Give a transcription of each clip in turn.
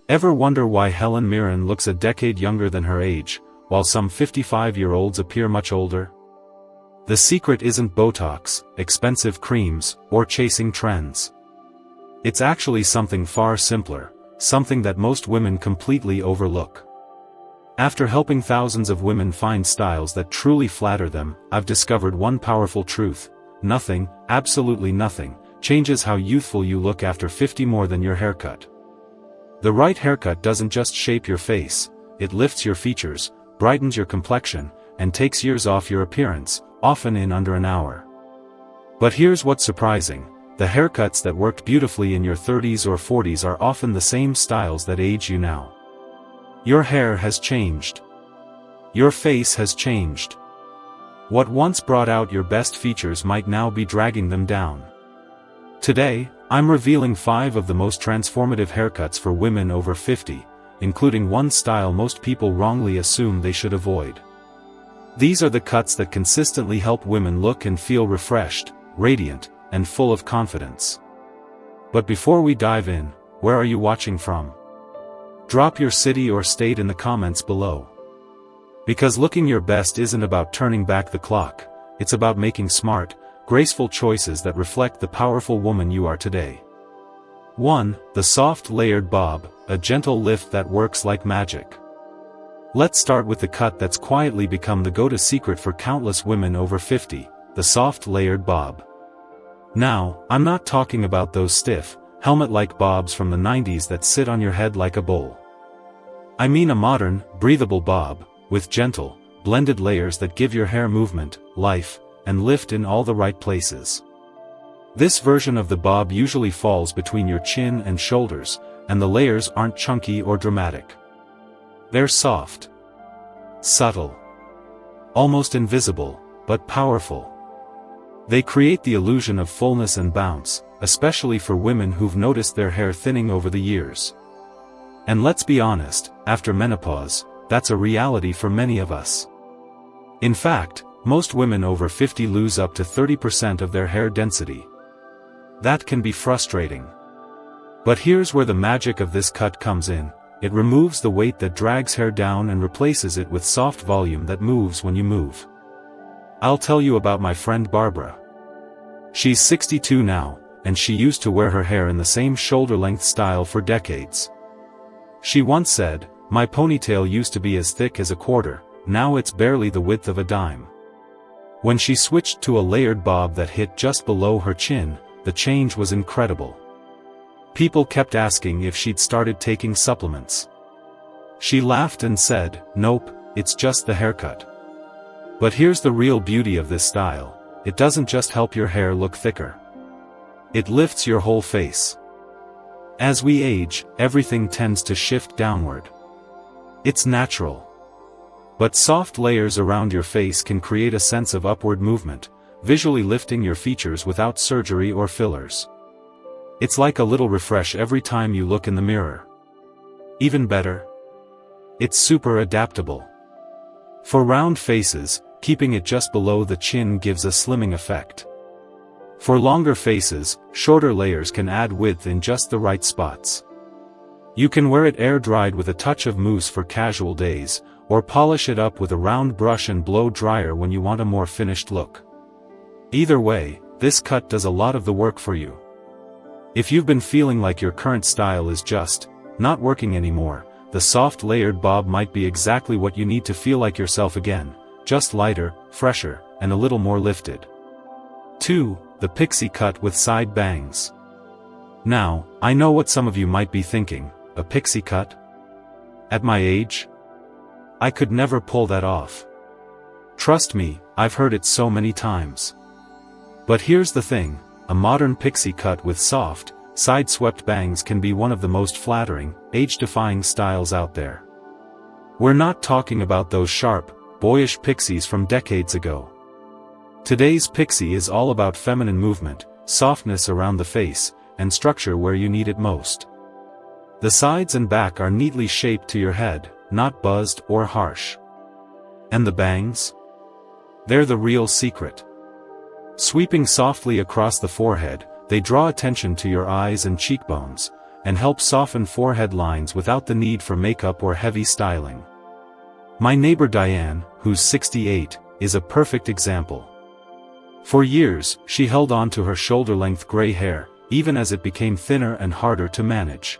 Ever wonder why Helen Mirren looks a decade younger than her age, while some 55-year-olds appear much older? The secret isn't Botox, expensive creams, or chasing trends. It's actually something far simpler, something that most women completely overlook. After helping thousands of women find styles that truly flatter them, I've discovered one powerful truth: nothing, absolutely nothing, changes how youthful you look after 50 more than your haircut. The right haircut doesn't just shape your face, it lifts your features, brightens your complexion, and takes years off your appearance, often in under an hour. But here's what's surprising: the haircuts that worked beautifully in your 30s or 40s are often the same styles that age you now. Your hair has changed. Your face has changed. What once brought out your best features might now be dragging them down. Today, I'm revealing 5 of the most transformative haircuts for women over 50, including one style most people wrongly assume they should avoid. These are the cuts that consistently help women look and feel refreshed, radiant, and full of confidence. But before we dive in, where are you watching from? Drop your city or state in the comments below. Because looking your best isn't about turning back the clock, it's about making smart, graceful choices that reflect the powerful woman you are today. 1. The soft layered bob, a gentle lift that works like magic. Let's start with the cut that's quietly become the go-to secret for countless women over 50, the soft layered bob. Now, I'm not talking about those stiff, helmet-like bobs from the 90s that sit on your head like a bowl. I mean a modern, breathable bob, with gentle, blended layers that give your hair movement, life, and lift in all the right places. This version of the bob usually falls between your chin and shoulders, and the layers aren't chunky or dramatic. They're soft, subtle, almost invisible, but powerful. They create the illusion of fullness and bounce, especially for women who've noticed their hair thinning over the years. And let's be honest, after menopause, that's a reality for many of us. In fact, most women over 50 lose up to 30% of their hair density. That can be frustrating. But here's where the magic of this cut comes in: it removes the weight that drags hair down and replaces it with soft volume that moves when you move. I'll tell you about my friend Barbara. She's 62 now, and she used to wear her hair in the same shoulder-length style for decades. She once said, "My ponytail used to be as thick as a quarter, now it's barely the width of a dime." When she switched to a layered bob that hit just below her chin, the change was incredible. People kept asking if she'd started taking supplements. She laughed and said, "Nope, it's just the haircut." But here's the real beauty of this style: it doesn't just help your hair look thicker. It lifts your whole face. As we age, everything tends to shift downward. It's natural. But soft layers around your face can create a sense of upward movement, visually lifting your features without surgery or fillers. It's like a little refresh every time you look in the mirror. Even better, it's super adaptable. For round faces, keeping it just below the chin gives a slimming effect. For longer faces, shorter layers can add width in just the right spots. You can wear it air-dried with a touch of mousse for casual days, or polish it up with a round brush and blow dryer when you want a more finished look. Either way, this cut does a lot of the work for you. If you've been feeling like your current style is just not working anymore, the soft layered bob might be exactly what you need to feel like yourself again, just lighter, fresher, and a little more lifted. 2. The Pixie cut with side bangs. Now, I know what some of you might be thinking: a pixie cut? At my age? I could never pull that off. Trust me, I've heard it so many times. But here's the thing: a modern pixie cut with soft, side-swept bangs can be one of the most flattering, age-defying styles out there. We're not talking about those sharp, boyish pixies from decades ago. Today's pixie is all about feminine movement, softness around the face, and structure where you need it most. The sides and back are neatly shaped to your head, not buzzed or harsh. And the bangs? They're the real secret. Sweeping softly across the forehead, they draw attention to your eyes and cheekbones, and help soften forehead lines without the need for makeup or heavy styling. My neighbor Diane, who's 68, is a perfect example. For years, she held on to her shoulder-length gray hair, even as it became thinner and harder to manage.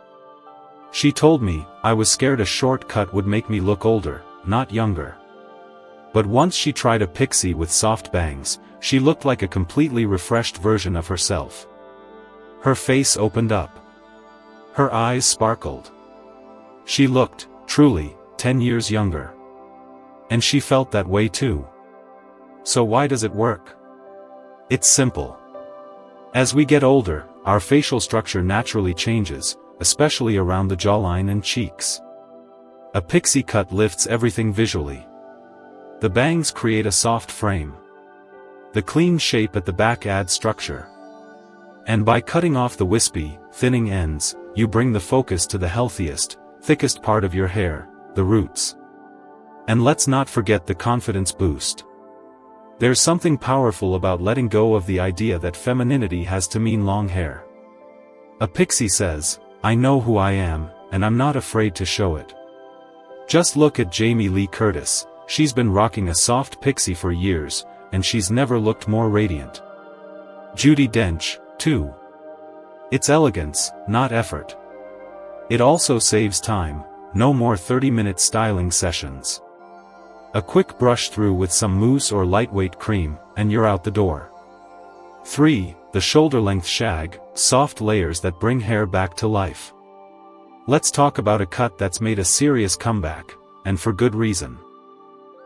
She told me, "I was scared a short cut would make me look older, not younger." But once she tried a Pixie with soft bangs, she looked like a completely refreshed version of herself. Her face opened up. Her eyes sparkled. She looked, truly, 10 years younger. And she felt that way too. So why does it work? It's simple. As we get older, our facial structure naturally changes, especially around the jawline and cheeks. A Pixie cut lifts everything visually. The bangs create a soft frame. The clean shape at the back adds structure. And by cutting off the wispy, thinning ends, you bring the focus to the healthiest, thickest part of your hair, the roots. And let's not forget the confidence boost. There's something powerful about letting go of the idea that femininity has to mean long hair. A Pixie says, "I know who I am, and I'm not afraid to show it." Just look at Jamie Lee Curtis. She's been rocking a soft Pixie for years, and she's never looked more radiant. Judi Dench, too. It's elegance, not effort. It also saves time, no more 30-minute styling sessions. A quick brush through with some mousse or lightweight cream, and you're out the door. 3. The shoulder-length shag, soft layers that bring hair back to life. Let's talk about a cut that's made a serious comeback, and for good reason.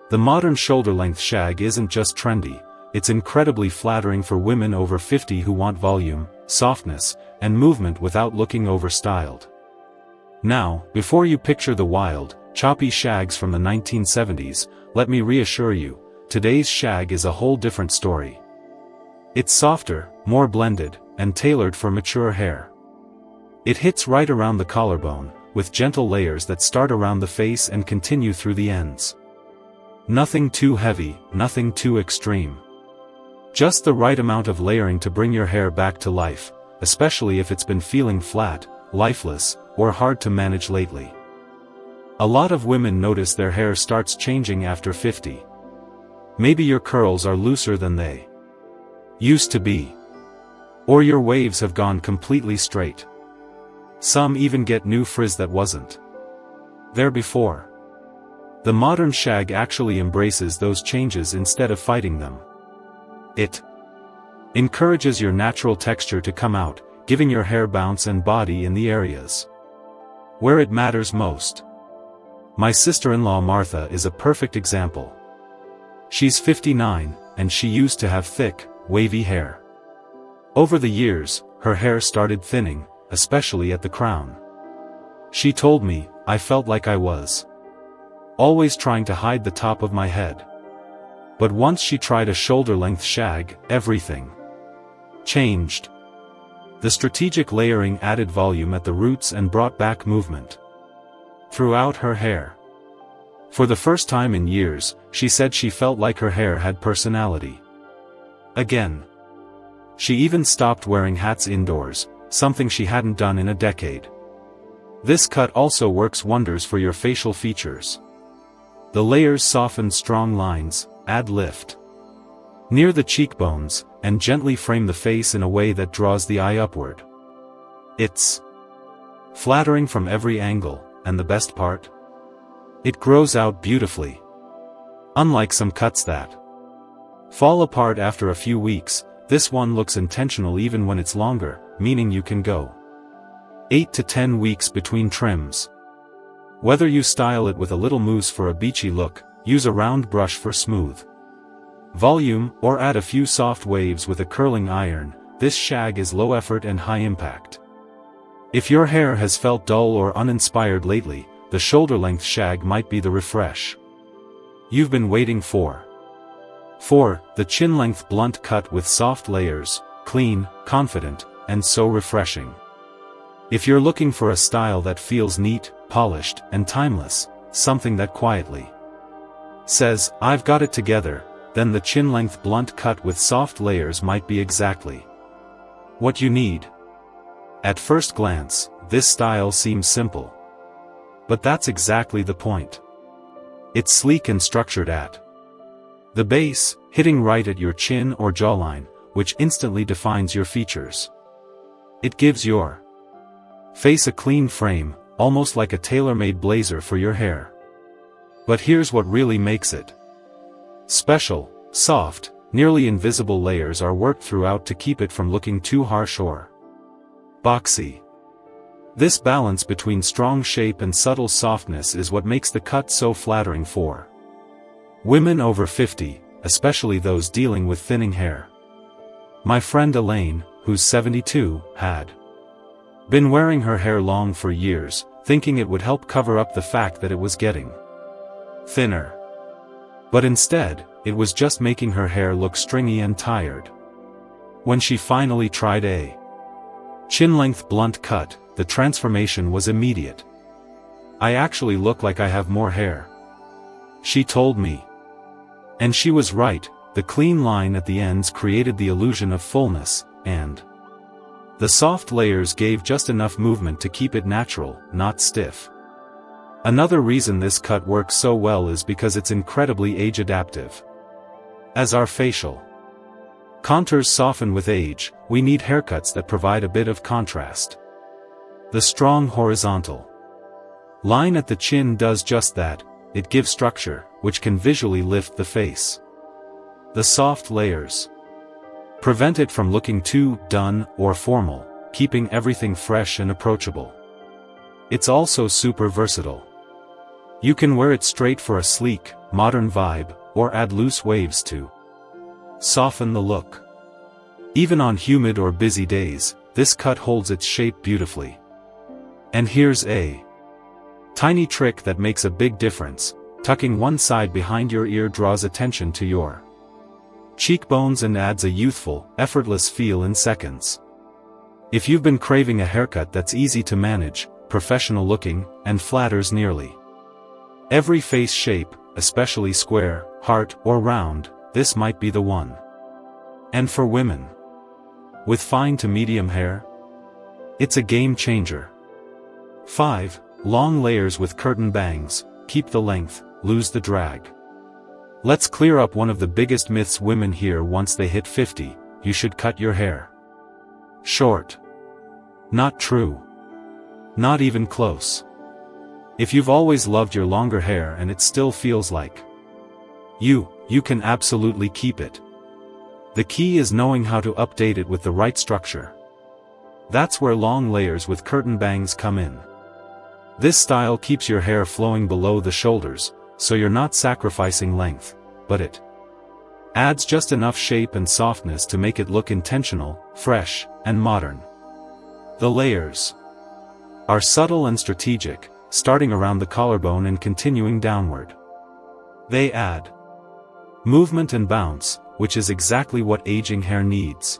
The modern shoulder-length shag isn't just trendy, it's incredibly flattering for women over 50 who want volume, softness, and movement without looking overstyled. Now, before you picture the wild, choppy shags from the 1970s, let me reassure you, today's shag is a whole different story. It's softer, more blended, and tailored for mature hair. It hits right around the collarbone, with gentle layers that start around the face and continue through the ends. Nothing too heavy, nothing too extreme. Just the right amount of layering to bring your hair back to life, especially if it's been feeling flat, lifeless, or hard to manage lately. A lot of women notice their hair starts changing after 50. Maybe your curls are looser than they used to be. Or your waves have gone completely straight. Some even get new frizz that wasn't there before. The modern shag actually embraces those changes instead of fighting them. It encourages your natural texture to come out, giving your hair bounce and body in the areas where it matters most. My sister-in-law Martha is a perfect example. She's 59, and she used to have thick, wavy hair. Over the years, her hair started thinning, especially at the crown. She told me, "I felt like I was always trying to hide the top of my head." But once she tried a shoulder-length shag, everything changed. The strategic layering added volume at the roots and brought back movement throughout her hair. For the first time in years, she said she felt like her hair had personality again. She even stopped wearing hats indoors, something she hadn't done in a decade. This cut also works wonders for your facial features. The layers soften strong lines, add lift near the cheekbones, and gently frame the face in a way that draws the eye upward. It's flattering from every angle, and the best part? It grows out beautifully. Unlike some cuts that fall apart after a few weeks, this one looks intentional even when it's longer, meaning you can go 8 to 10 weeks between trims. Whether you style it with a little mousse for a beachy look, use a round brush for smooth volume, or add a few soft waves with a curling iron, this shag is low effort and high impact. If your hair has felt dull or uninspired lately, the shoulder-length shag might be the refresh you've been waiting for. 4. The chin-length blunt cut with soft layers, clean, confident, and so refreshing. If you're looking for a style that feels neat, polished, and timeless, something that quietly says, "I've got it together," then the chin-length blunt cut with soft layers might be exactly what you need. At first glance, this style seems simple. But that's exactly the point. It's sleek and structured at the base, hitting right at your chin or jawline, which instantly defines your features. It gives your face a clean frame, almost like a tailor-made blazer for your hair. But here's what really makes it special: soft, nearly invisible layers are worked throughout to keep it from looking too harsh or boxy. This balance between strong shape and subtle softness is what makes the cut so flattering for women over 50, especially those dealing with thinning hair. My friend Elaine, who's 72, had been wearing her hair long for years, thinking it would help cover up the fact that it was getting thinner. But instead, it was just making her hair look stringy and tired. When she finally tried a chin-length blunt cut, the transformation was immediate. "I actually look like I have more hair," she told me. And she was right. The clean line at the ends created the illusion of fullness, and the soft layers gave just enough movement to keep it natural, not stiff. Another reason this cut works so well is because it's incredibly age-adaptive. As our facial contours soften with age, we need haircuts that provide a bit of contrast. The strong horizontal line at the chin does just that. It gives structure, which can visually lift the face. The soft layers prevent it from looking too done or formal, keeping everything fresh and approachable. It's also super versatile. You can wear it straight for a sleek, modern vibe, or add loose waves to soften the look. Even on humid or busy days, this cut holds its shape beautifully. And here's a tiny trick that makes a big difference: tucking one side behind your ear draws attention to your cheekbones and adds a youthful, effortless feel in seconds. If you've been craving a haircut that's easy to manage, professional looking, and flatters nearly every face shape, especially square, heart, or round, this might be the one. And for women with fine to medium hair, it's a game changer. 5. Long layers with curtain bangs. Keep the length, lose the drag. Let's clear up one of the biggest myths women hear once they hit 50: you should cut your hair short. Not true. Not even close. If you've always loved your longer hair and it still feels like you can absolutely keep it. The key is knowing how to update it with the right structure. That's where long layers with curtain bangs come in. This style keeps your hair flowing below the shoulders, so you're not sacrificing length, but it adds just enough shape and softness to make it look intentional, fresh, and modern. The layers are subtle and strategic, starting around the collarbone and continuing downward. They add movement and bounce, which is exactly what aging hair needs.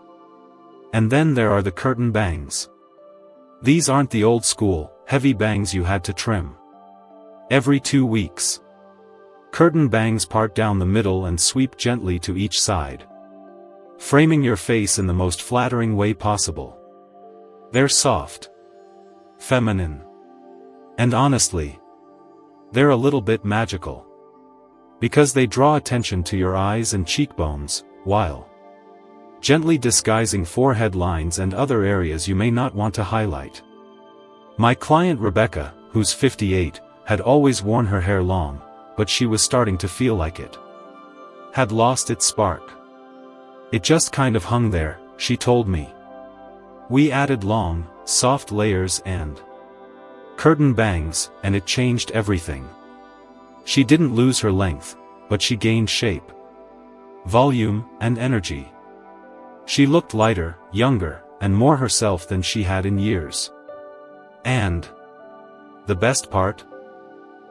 And then there are the curtain bangs. These aren't the old school, heavy bangs you had to trim every 2 weeks. Curtain bangs part down the middle and sweep gently to each side, framing your face in the most flattering way possible. They're soft, feminine, and honestly, they're a little bit magical. Because they draw attention to your eyes and cheekbones, while gently disguising forehead lines and other areas you may not want to highlight. My client Rebecca, who's 58, had always worn her hair long, but she was starting to feel like it had lost its spark. It just kind of hung there, she told me. We added long, soft layers and curtain bangs, and it changed everything. She didn't lose her length, but she gained shape, volume, and energy. She looked lighter, younger, and more herself than she had in years. And the best part?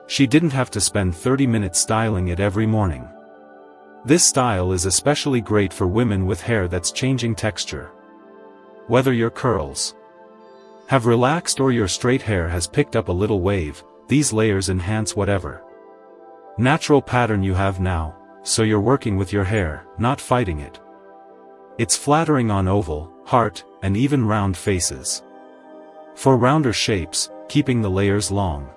She didn't have to spend 30 minutes styling it every morning. This style is especially great for women with hair that's changing texture. Whether your curls have relaxed or your straight hair has picked up a little wave, these layers enhance whatever natural pattern you have now, so you're working with your hair, not fighting it. It's flattering on oval, heart, and even round faces. For rounder shapes, keeping the layers long.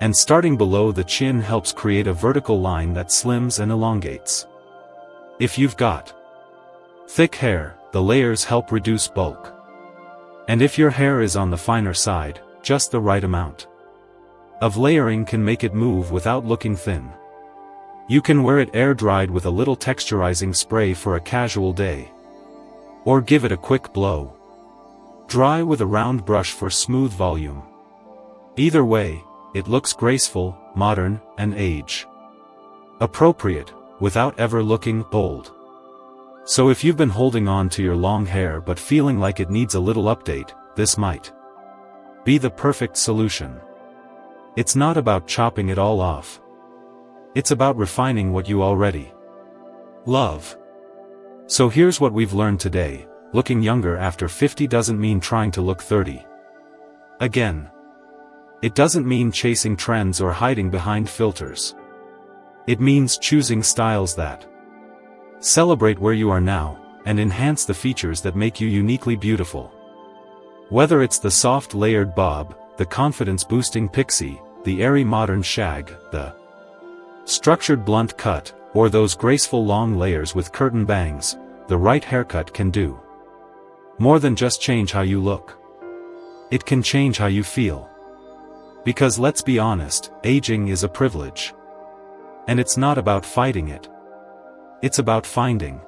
And starting below the chin helps create a vertical line that slims and elongates. If you've got thick hair, the layers help reduce bulk. And if your hair is on the finer side, just the right amount of layering can make it move without looking thin. You can wear it air-dried with a little texturizing spray for a casual day. Or give it a quick blow dry with a round brush for smooth volume. Either way, it looks graceful, modern, and age-appropriate, without ever looking old. So if you've been holding on to your long hair but feeling like it needs a little update, this might be the perfect solution. It's not about chopping it all off. It's about refining what you already love. So here's what we've learned today: looking younger after 50 doesn't mean trying to look 30. Again, it doesn't mean chasing trends or hiding behind filters. It means choosing styles that celebrate where you are now, and enhance the features that make you uniquely beautiful. Whether it's the soft layered bob, the confidence-boosting pixie, the airy modern shag, the structured blunt cut, or those graceful long layers with curtain bangs, the right haircut can do more than just change how you look. It can change how you feel. Because let's be honest, aging is a privilege. And it's not about fighting it. It's about finding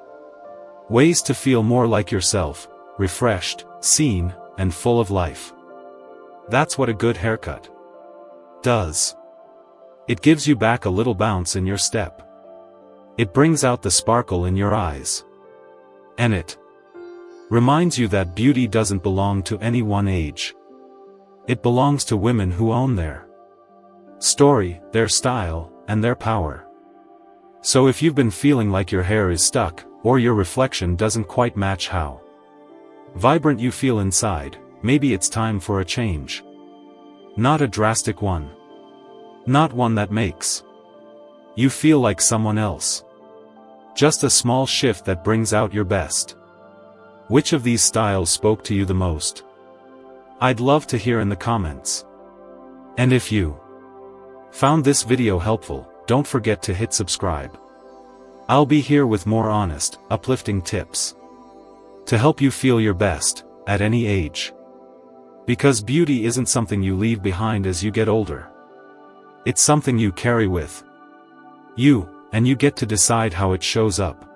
ways to feel more like yourself, refreshed, seen, and full of life. That's what a good haircut does. It gives you back a little bounce in your step. It brings out the sparkle in your eyes. And it reminds you that beauty doesn't belong to any one age. It belongs to women who own their story, their style, and their power. So if you've been feeling like your hair is stuck, or your reflection doesn't quite match how vibrant you feel inside, maybe it's time for a change. Not a drastic one. Not one that makes you feel like someone else. Just a small shift that brings out your best. Which of these styles spoke to you the most? I'd love to hear in the comments. And if you found this video helpful, don't forget to hit subscribe. I'll be here with more honest, uplifting tips to help you feel your best, at any age. Because beauty isn't something you leave behind as you get older. It's something you carry with you, and you get to decide how it shows up.